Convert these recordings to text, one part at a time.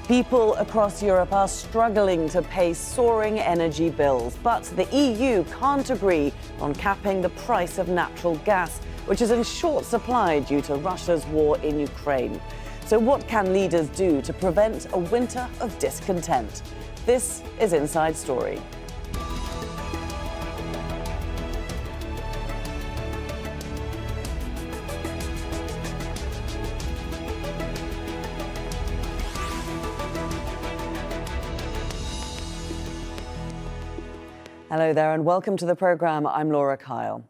People across Europe are struggling to pay soaring energy bills, but the EU can't agree on capping the price of natural gas, which is in short supply due to Russia's war in Ukraine. So what can leaders do to prevent a winter of discontent? This is Inside Story. Hello there and welcome to the programme. I'm Laura Kyle.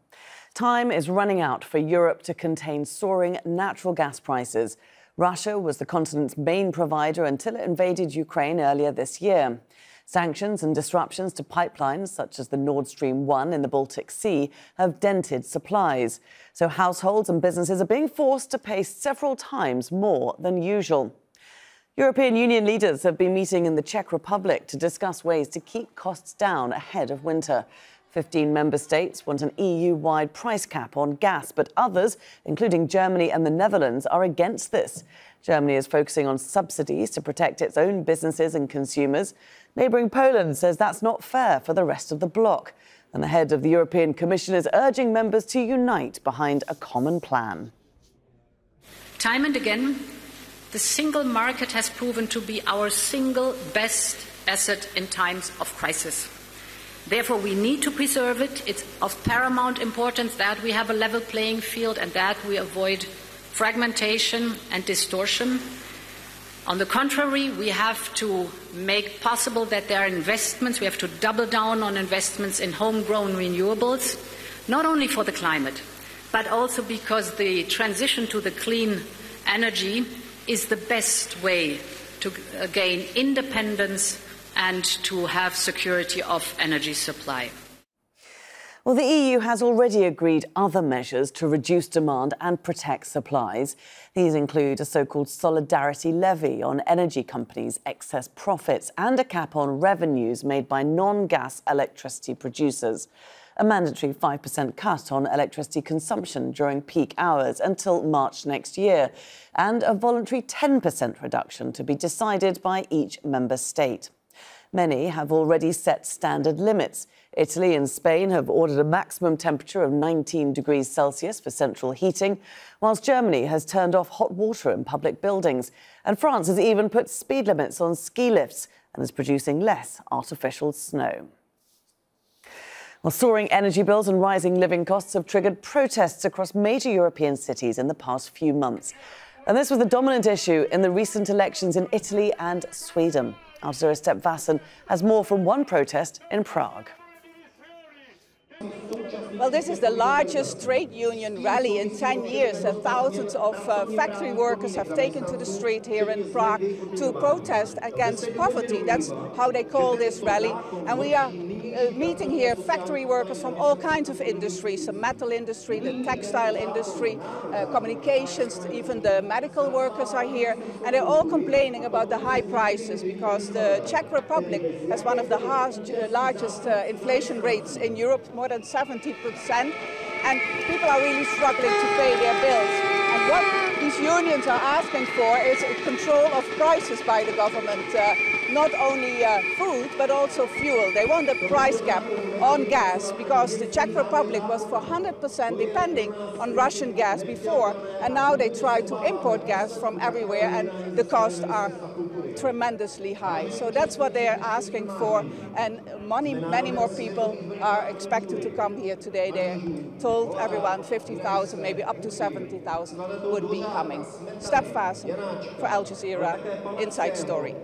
Time is running out for Europe to contain soaring natural gas prices. Russia was the continent's main provider until it invaded Ukraine earlier this year. Sanctions and disruptions to pipelines, such as the Nord Stream 1 in the Baltic Sea, have dented supplies. So households and businesses are being forced to pay several times more than usual. European Union leaders have been meeting in the Czech Republic to discuss ways to keep costs down ahead of winter. 15 member states want an EU-wide price cap on gas, but others, including Germany and the Netherlands, are against this. Germany is focusing on subsidies to protect its own businesses and consumers. Neighbouring Poland says that's not fair for the rest of the bloc. And the head of the European Commission is urging members to unite behind a common plan. Time and again, the single market has proven to be our single best asset in times of crisis. Therefore, we need to preserve it. It's of paramount importance that we have a level playing field and that we avoid fragmentation and distortion. On the contrary, we have to make possible that there are investments. We have to double down on investments in homegrown renewables, not only for the climate, but also because the transition to the clean energy is the best way to gain independence and to have security of energy supply. Well, the EU has already agreed other measures to reduce demand and protect supplies. These include a so-called solidarity levy on energy companies' excess profits and a cap on revenues made by non-gas electricity producers. A mandatory 5% cut on electricity consumption during peak hours until March next year, and a voluntary 10% reduction to be decided by each member state. Many have already set standard limits. Italy and Spain have ordered a maximum temperature of 19 degrees Celsius for central heating, whilst Germany has turned off hot water in public buildings. And France has even put speed limits on ski lifts and is producing less artificial snow. Well, soaring energy bills and rising living costs have triggered protests across major European cities in the past few months. And this was the dominant issue in the recent elections in Italy and Sweden. Our Jazeera Step Vasson has more from one protest in Prague. Well, this is the largest trade union rally in 10 years. Thousands of factory workers have taken to the street here in Prague to protest against poverty. That's how they call this rally. And we are meeting here factory workers from all kinds of industries, the metal industry, the textile industry, communications, even the medical workers are here. And they're all complaining about the high prices because the Czech Republic has one of the largest inflation rates in Europe, more than 70%, and people are really struggling to pay their bills. And what these unions are asking for is control of prices by the government, not only food, but also fuel. They want a price cap on gas because the Czech Republic was for 100% depending on Russian gas before, and now they try to import gas from everywhere, and the costs are tremendously high. So that's what they are asking for, and many more people are expected to come here today. They told everyone 50,000, maybe up to 70,000 would be coming. Step fast for Al Jazeera, Inside Story.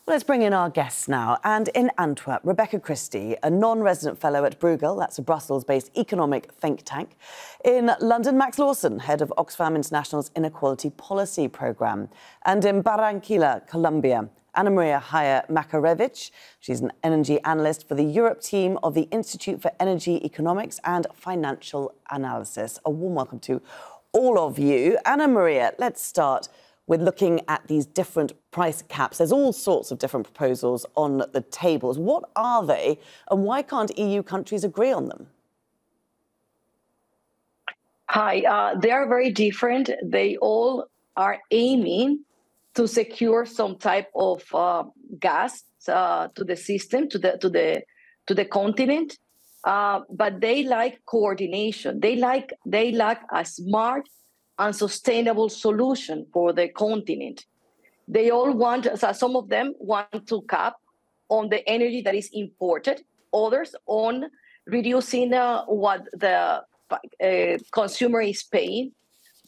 Well, let's bring in our guests now. And in Antwerp, Rebecca Christie, a non-resident fellow at Bruegel, that's a Brussels-based economic think tank. In London, Max Lawson, head of Oxfam International's Inequality Policy Programme. And in Barranquilla, Colombia, Jaller-Makarewicz. She's an energy analyst for the Europe team of the Institute for Energy Economics and Financial Analysis. A warm welcome to all of you. Anna Maria, let's start with looking at these different price caps. There's all sorts of different proposals on the tables. What are they, and why can't EU countries agree on them? Hi, they are very different. They all are aiming to secure some type of gas to the system, to the continent. But they like coordination. They lack a smart and sustainable solution for the continent. They all want, so some of them want to cap on the energy that is imported, others on reducing what the consumer is paying.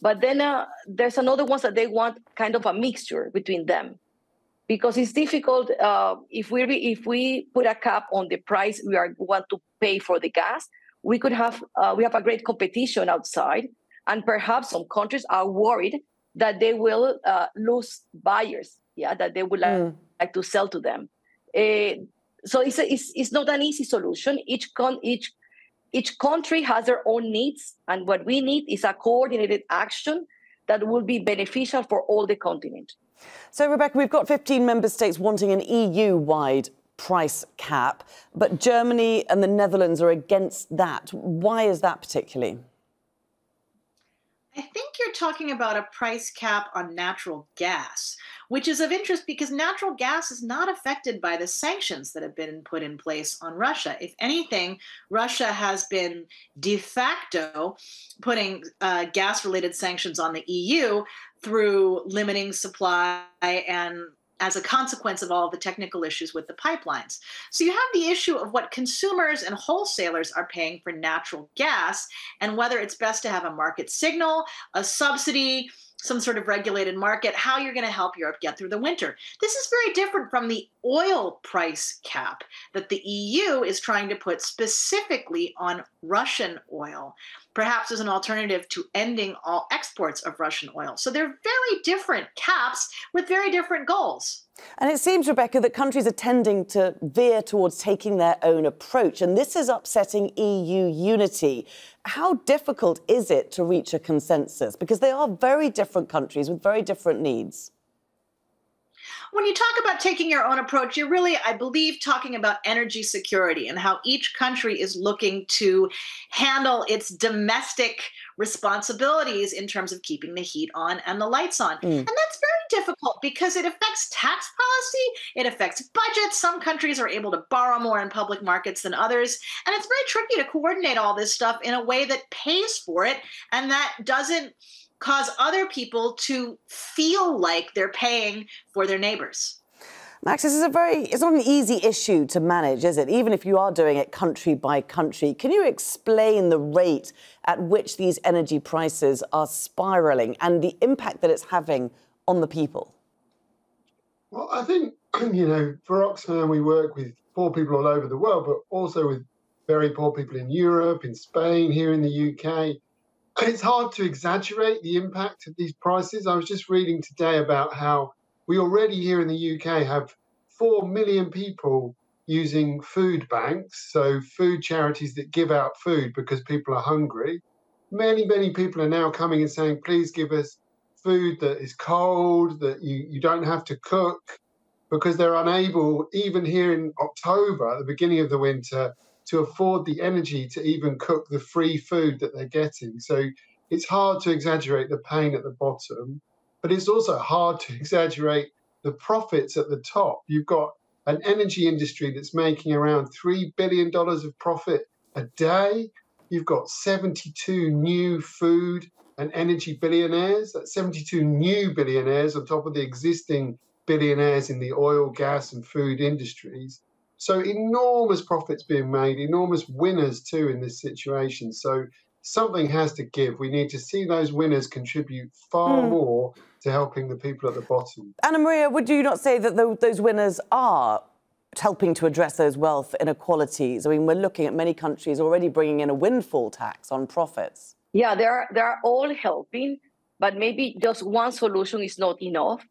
But then there's another ones that they want kind of a mixture between them, because it's difficult if we put a cap on the price want to pay for the gas. We have a great competition outside, and perhaps some countries are worried that they will lose buyers, that they would like to sell to them. So it's not an easy solution. Each country has their own needs, and what we need is a coordinated action that will be beneficial for all the continent. So, Rebecca, we've got 15 member states wanting an EU-wide price cap, but Germany and the Netherlands are against that. Why is that particularly? I think you're talking about a price cap on natural gas, which is of interest because natural gas is not affected by the sanctions that have been put in place on Russia. If anything, Russia has been de facto putting gas-related sanctions on the EU through limiting supply and as a consequence of all of the technical issues with the pipelines. So you have the issue of what consumers and wholesalers are paying for natural gas and whether it's best to have a market signal, a subsidy, some sort of regulated market, how you're going to help Europe get through the winter. This is very different from the oil price cap that the EU is trying to put specifically on Russian oil, perhaps as an alternative to ending all exports of Russian oil. So they're very different caps with very different goals. And it seems, Rebecca, that countries are tending to veer towards taking their own approach, and this is upsetting EU unity. How difficult is it to reach a consensus? Because they are very different countries with very different needs. When you talk about taking your own approach, you're really, I believe, talking about energy security and how each country is looking to handle its domestic responsibilities in terms of keeping the heat on and the lights on. And that's very difficult because it affects tax policy, it affects budgets. Some countries are able to borrow more in public markets than others. And it's very tricky to coordinate all this stuff in a way that pays for it and that doesn't cause other people to feel like they're paying for their neighbors. Max, this is it's not an easy issue to manage, is it? Even if you are doing it country by country. Can you explain the rate at which these energy prices are spiralling and the impact that it's having on the people? Well, I think, for Oxfam, we work with poor people all over the world, but also with very poor people in Europe, in Spain, here in the UK. It's hard to exaggerate the impact of these prices. I was just reading today about how we already here in the UK have 4 million people using food banks, so food charities that give out food because people are hungry. Many, many people are now coming and saying, please give us food that is cold, that you don't have to cook, because they're unable, even here in October, at the beginning of the winter, to afford the energy to even cook the free food that they're getting. So it's hard to exaggerate the pain at the bottom, but it's also hard to exaggerate the profits at the top. You've got an energy industry that's making around $3 billion of profit a day. You've got 72 new food and energy billionaires. That's 72 new billionaires on top of the existing billionaires in the oil, gas and food industries. So enormous profits being made, enormous winners too in this situation. So something has to give. We need to see those winners contribute far more to helping the people at the bottom. Anna Maria, would you not say that those winners are helping to address those wealth inequalities? I mean, we're looking at many countries already bringing in a windfall tax on profits. Yeah, they're all helping, but maybe just one solution is not enough.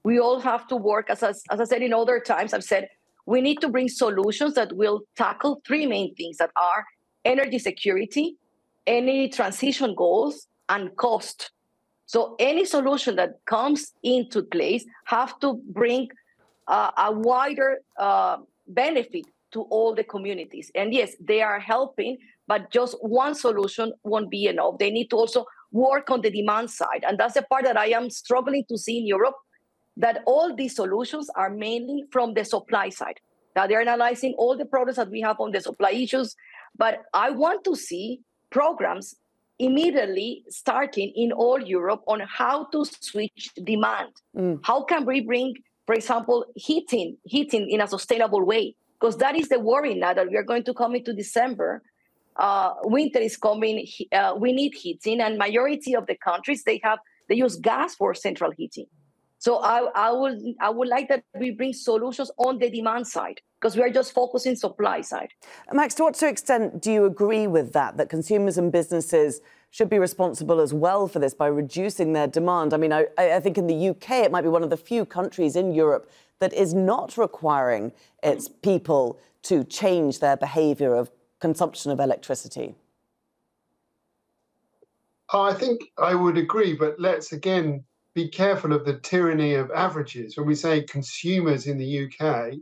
We all have to work, as I said in other times, I've said, we need to bring solutions that will tackle three main things that are energy security, energy transition goals, and cost. So any solution that comes into place have to bring a wider benefit to all the communities. And yes, they are helping, but just one solution won't be enough. They need to also work on the demand side. And that's the part that I am struggling to see in Europe, that all these solutions are mainly from the supply side. Now they're analyzing all the problems that we have on the supply issues, but I want to see programs immediately starting in all Europe on how to switch demand. How can we bring, for example, heating in a sustainable way? Because that is the worry now that we are going to come into December. Winter is coming. We need heating, and majority of the countries they use gas for central heating. So I would like that we bring solutions on the demand side, because we are just focusing supply side. Max, to what extent do you agree with that consumers and businesses should be responsible as well for this by reducing their demand? I mean, I think in the UK it might be one of the few countries in Europe that is not requiring its people to change their behaviour of consumption of electricity. I think I would agree, but let's again be careful of the tyranny of averages. When we say consumers in the UK,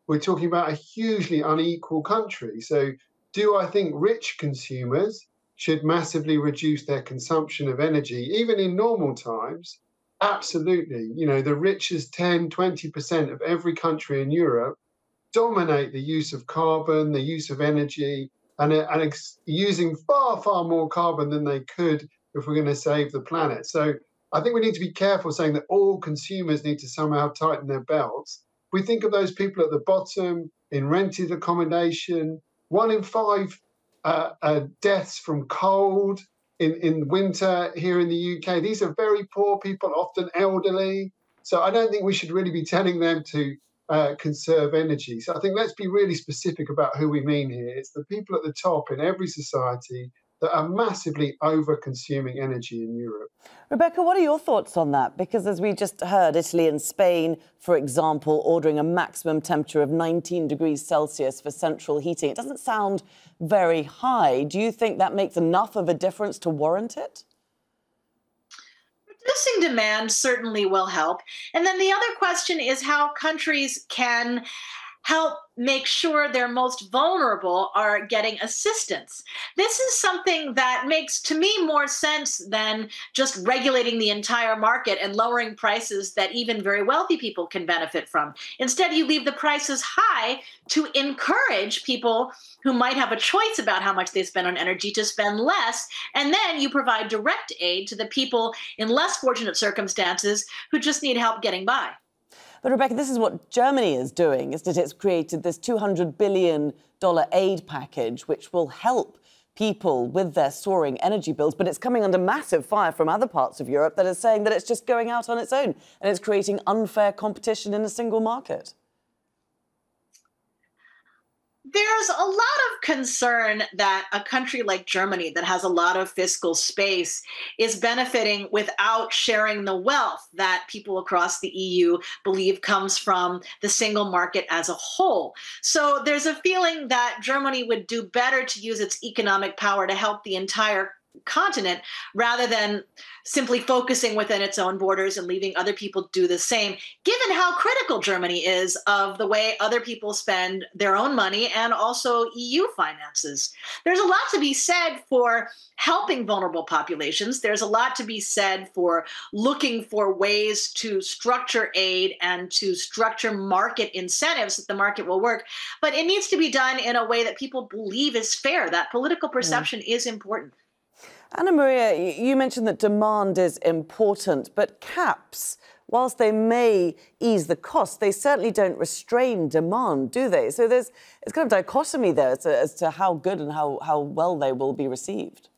we're talking about a hugely unequal country. So do I think rich consumers should massively reduce their consumption of energy, even in normal times? Absolutely. You know, the richest 10, 20% of every country in Europe dominate the use of carbon, the use of energy, and using far, far more carbon than they could if we're going to save the planet. So I think we need to be careful saying that all consumers need to somehow tighten their belts. We think of those people at the bottom in rented accommodation, 1 in 5 deaths from cold in winter here in the UK. These are very poor people, often elderly. So I don't think we should really be telling them to conserve energy. So I think let's be really specific about who we mean here. It's the people at the top in every society that are massively over-consuming energy in Europe. Rebecca, what are your thoughts on that? Because as we just heard, Italy and Spain, for example, ordering a maximum temperature of 19 degrees Celsius for central heating. It doesn't sound very high. Do you think that makes enough of a difference to warrant it? Reducing demand certainly will help. And then the other question is how countries can help make sure their most vulnerable are getting assistance. This is something that makes, to me, more sense than just regulating the entire market and lowering prices that even very wealthy people can benefit from. Instead, you leave the prices high to encourage people who might have a choice about how much they spend on energy to spend less, and then you provide direct aid to the people in less fortunate circumstances who just need help getting by. But Rebecca, this is what Germany is doing, isn't it? It's created this $200 billion aid package, which will help people with their soaring energy bills. But it's coming under massive fire from other parts of Europe that are saying that it's just going out on its own and it's creating unfair competition in a single market. There's a lot of concern that a country like Germany, that has a lot of fiscal space, is benefiting without sharing the wealth that people across the EU believe comes from the single market as a whole. So there's a feeling that Germany would do better to use its economic power to help the entire continent rather than simply focusing within its own borders and leaving other people do the same, given how critical Germany is of the way other people spend their own money and also EU finances. There's a lot to be said for helping vulnerable populations. There's a lot to be said for looking for ways to structure aid and to structure market incentives that the market will work. But it needs to be done in a way that people believe is fair. That political perception is important. Anna Maria, you mentioned that demand is important, but caps, whilst they may ease the cost, they certainly don't restrain demand, do they? So it's kind of dichotomy there as to how good and how well they will be received.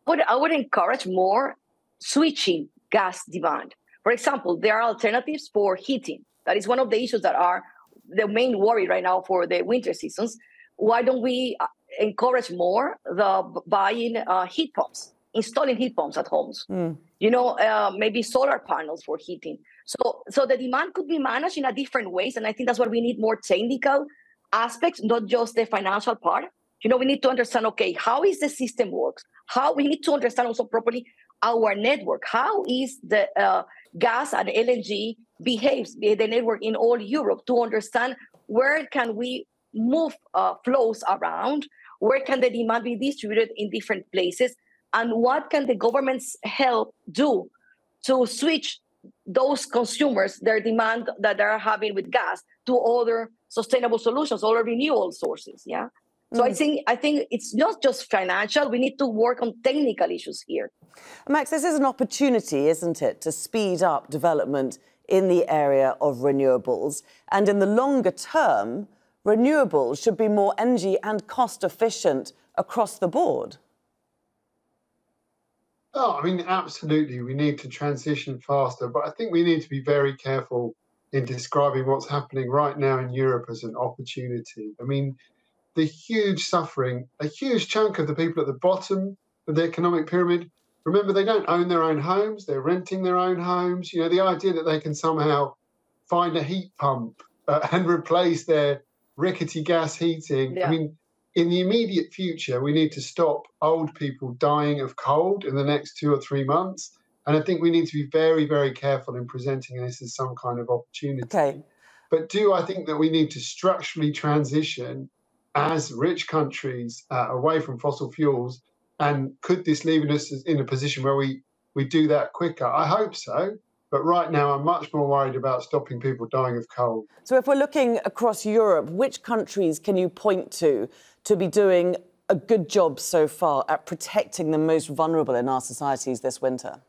I would encourage more switching gas demand. For example, there are alternatives for heating. That is one of the issues that are the main worry right now for the winter seasons. Why don't we encourage more the buying heat pumps, installing heat pumps at homes? You know, maybe solar panels for heating. So the demand could be managed in a different ways, and I think that's why we need more technical aspects, not just the financial part. You know, we need to understand, okay, how is the system works? How we need to understand also properly our network. How is the gas and LNG behaves, the network in all Europe, to understand where can we move flows around? Where can the demand be distributed in different places? And what can the governments help do to switch those consumers, their demand that they're having with gas, to other sustainable solutions, other renewable sources? Yeah. So I think it's not just financial. We need to work on technical issues here. Max, this is an opportunity, isn't it, to speed up development in the area of renewables. And in the longer term, renewables should be more energy and cost efficient across the board. Oh, I mean, absolutely. We need to transition faster, but I think we need to be very careful in describing what's happening right now in Europe as an opportunity. I mean, the huge suffering, a huge chunk of the people at the bottom of the economic pyramid, remember, they don't own their own homes, they're renting their own homes. You know, the idea that they can somehow find a heat pump and replace their rickety gas heating. Yeah. I mean, in the immediate future, we need to stop old people dying of cold in the next 2 or 3 months. And I think we need to be very, very careful in presenting this as some kind of opportunity. Okay. But do I think that we need to structurally transition as rich countries away from fossil fuels? And could this leave us in a position where we do that quicker? I hope so. But right now, I'm much more worried about stopping people dying of cold. So if we're looking across Europe, which countries can you point to be doing a good job so far at protecting the most vulnerable in our societies this winter?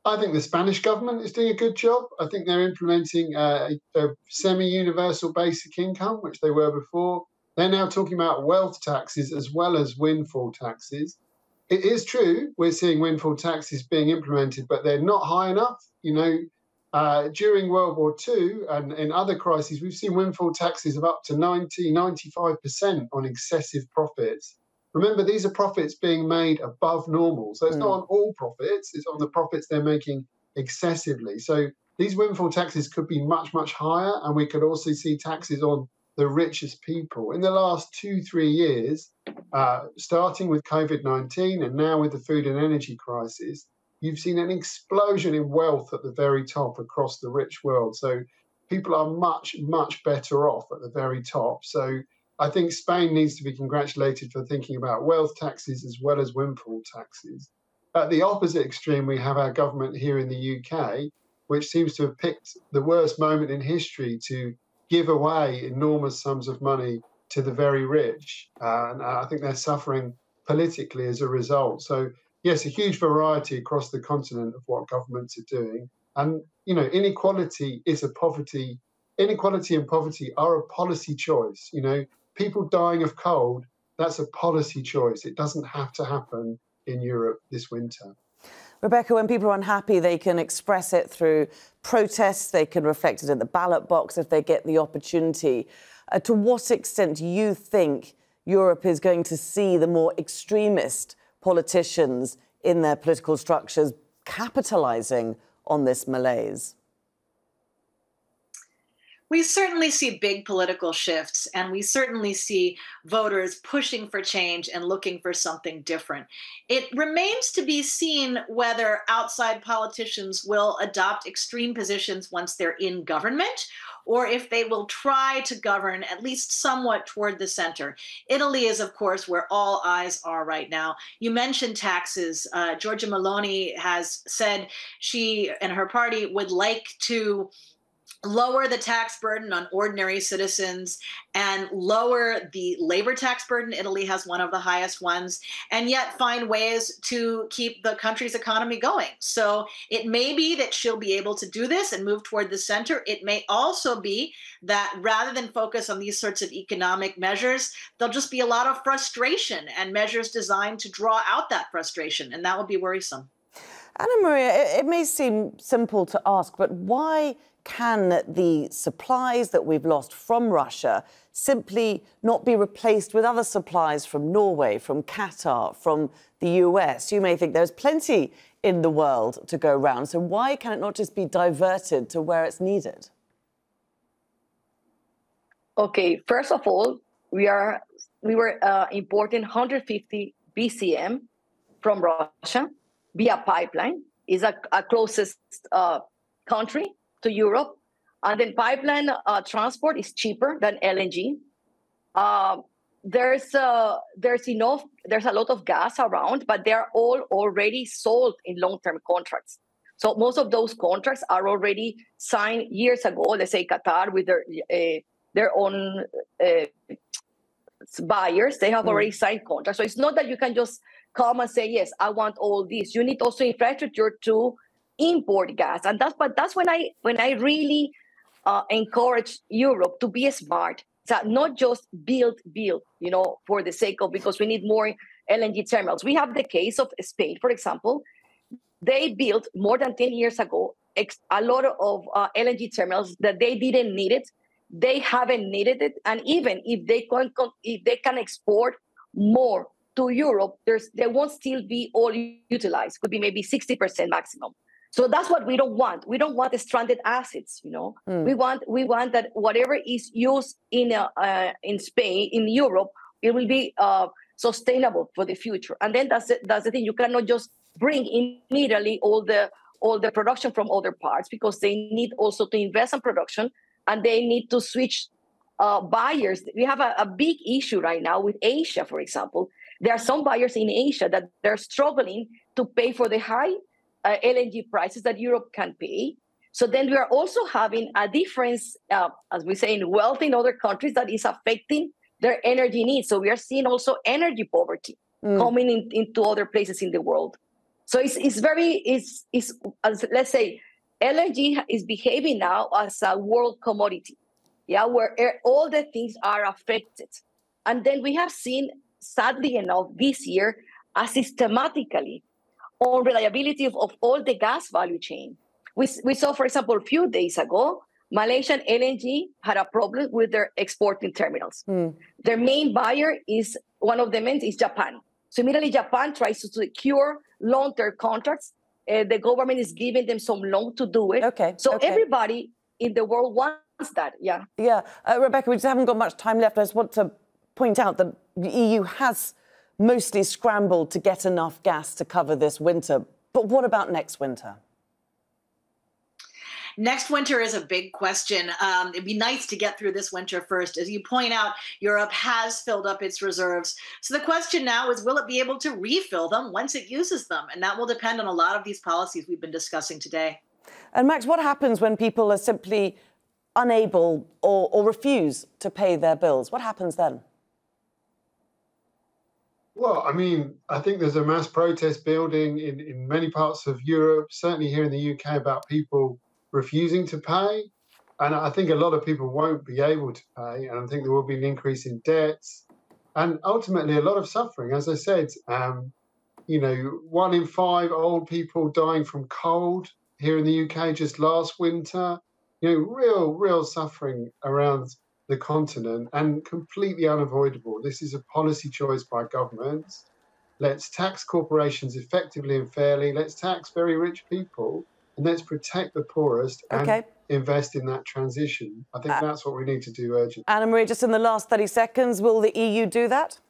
I think the Spanish government is doing a good job. I think they're implementing a semi-universal basic income, which they were before. They're now talking about wealth taxes as well as windfall taxes. It is true we're seeing windfall taxes being implemented, but they're not high enough. You know, during World War II and in other crises, we've seen windfall taxes of up to 95% on excessive profits. Remember, these are profits being made above normal. So it's not on all profits, it's on the profits they're making excessively. So these windfall taxes could be much, much higher, and we could also see taxes on the richest people. In the last 2-3 years, starting with COVID-19 and now with the food and energy crisis, you've seen an explosion in wealth at the very top across the rich world. So people are much, much better off at the very top. So I think Spain needs to be congratulated for thinking about wealth taxes as well as windfall taxes. At the opposite extreme, we have our government here in the UK, which seems to have picked the worst moment in history to give away enormous sums of money to the very rich. And I think they're suffering politically as a result. So, yes, a huge variety across the continent of what governments are doing. And, you know, inequality is a poverty. Inequality and poverty are a policy choice. You know, people dying of cold, that's a policy choice. It doesn't have to happen in Europe this winter. Rebecca, when people are unhappy, they can express it through protests, they can reflect it in the ballot box if they get the opportunity. To what extent do you think Europe is going to see the more extremist politicians in their political structures capitalising on this malaise? We certainly see big political shifts, and we certainly see voters pushing for change and looking for something different. It remains to be seen whether outside politicians will adopt extreme positions once they're in government, or if they will try to govern at least somewhat toward the center. Italy is, of course, where all eyes are right now. You mentioned taxes. Giorgia Meloni has said she and her party would like to lower the tax burden on ordinary citizens and lower the labor tax burden. Italy has one of the highest ones, and yet find ways to keep the country's economy going. So it may be that she'll be able to do this and move toward the center. It may also be that rather than focus on these sorts of economic measures, there'll just be a lot of frustration and measures designed to draw out that frustration, and that will be worrisome. Anna Maria, it may seem simple to ask, but why can the supplies that we've lost from Russia simply not be replaced with other supplies from Norway, from Qatar, from the US? You may think there's plenty in the world to go around, so why can it not just be diverted to where it's needed? Okay, first of all, we were importing 150 BCM from Russia via pipeline. Is a closest country to Europe. And then pipeline transport is cheaper than LNG. There's a lot of gas around, but they're all already sold in long-term contracts. So most of those contracts are already signed years ago. Let's say Qatar with their own buyers, they have already signed contracts. So it's not that you can just come and say, yes, I want all this. You need also infrastructure to import gas. And that's when I really encourage Europe to be smart. So not just build, for the sake of, because we need more LNG terminals. We have the case of Spain, for example. They built more than 10 years ago a lot of LNG terminals that they didn't need it. They haven't needed it. And even if they can export more to Europe, they won't still be all utilized. Could be maybe 60% maximum. So that's what we don't want. We don't want the stranded assets. We want that whatever is used in Spain, in Europe, it will be sustainable for the future. And then that's the thing. You cannot just bring immediately all the production from other parts, because they need also to invest in production, and they need to switch buyers. We have a big issue right now with Asia, for example. There are some buyers in Asia that they're struggling to pay for the high LNG prices that Europe can pay. So then we are also having a difference, as we say, in wealth in other countries that is affecting their energy needs. So we are seeing also energy poverty coming into other places in the world. So let's say, LNG is behaving now as a world commodity, where all the things are affected. And then we have seen, sadly enough, this year, a systematically unreliability of all the gas value chain. We saw, for example, a few days ago, Malaysian LNG had a problem with their exporting terminals. Their main buyer is, one of the main is Japan. So immediately Japan tries to secure long-term contracts. The government is giving them some loan to do it. Everybody in the world wants that, Rebecca, we just haven't got much time left. I just want to point out that the EU has mostly scrambled to get enough gas to cover this winter. But what about next winter? Next winter is a big question. It'd be nice to get through this winter first. As you point out, Europe has filled up its reserves. So the question now is, will it be able to refill them once it uses them? And that will depend on a lot of these policies we've been discussing today. And Max, what happens when people are simply unable or refuse to pay their bills? What happens then? Well, I mean, I think there's a mass protest building in many parts of Europe, certainly here in the UK, about people refusing to pay. And I think a lot of people won't be able to pay. And I think there will be an increase in debts and ultimately a lot of suffering. As I said, 1 in 5 old people dying from cold here in the UK just last winter. Real suffering around the continent, and completely unavoidable. This is a policy choice by governments. Let's tax corporations effectively and fairly. Let's tax very rich people, and let's protect the poorest and invest in that transition. I think that's what we need to do urgently. Anna-Maria, just in the last 30 seconds, will the EU do that?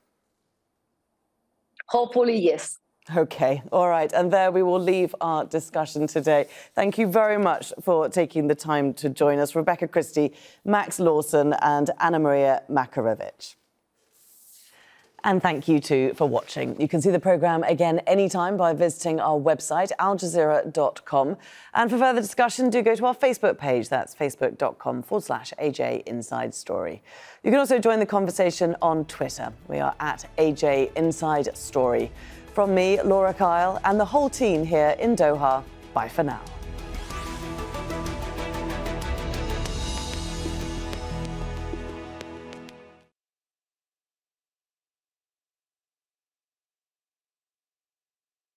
Hopefully, yes. OK, all right. And there we will leave our discussion today. Thank you very much for taking the time to join us. Rebecca Christie, Max Lawson and Jaller-Makarewicz. And thank you too for watching. You can see the programme again anytime by visiting our website, aljazeera.com. And for further discussion, do go to our Facebook page. That's facebook.com/AJ Inside Story. You can also join the conversation on Twitter. We are at AJ Inside Story. From me, Laura Kyle, and the whole team here in Doha, bye for now.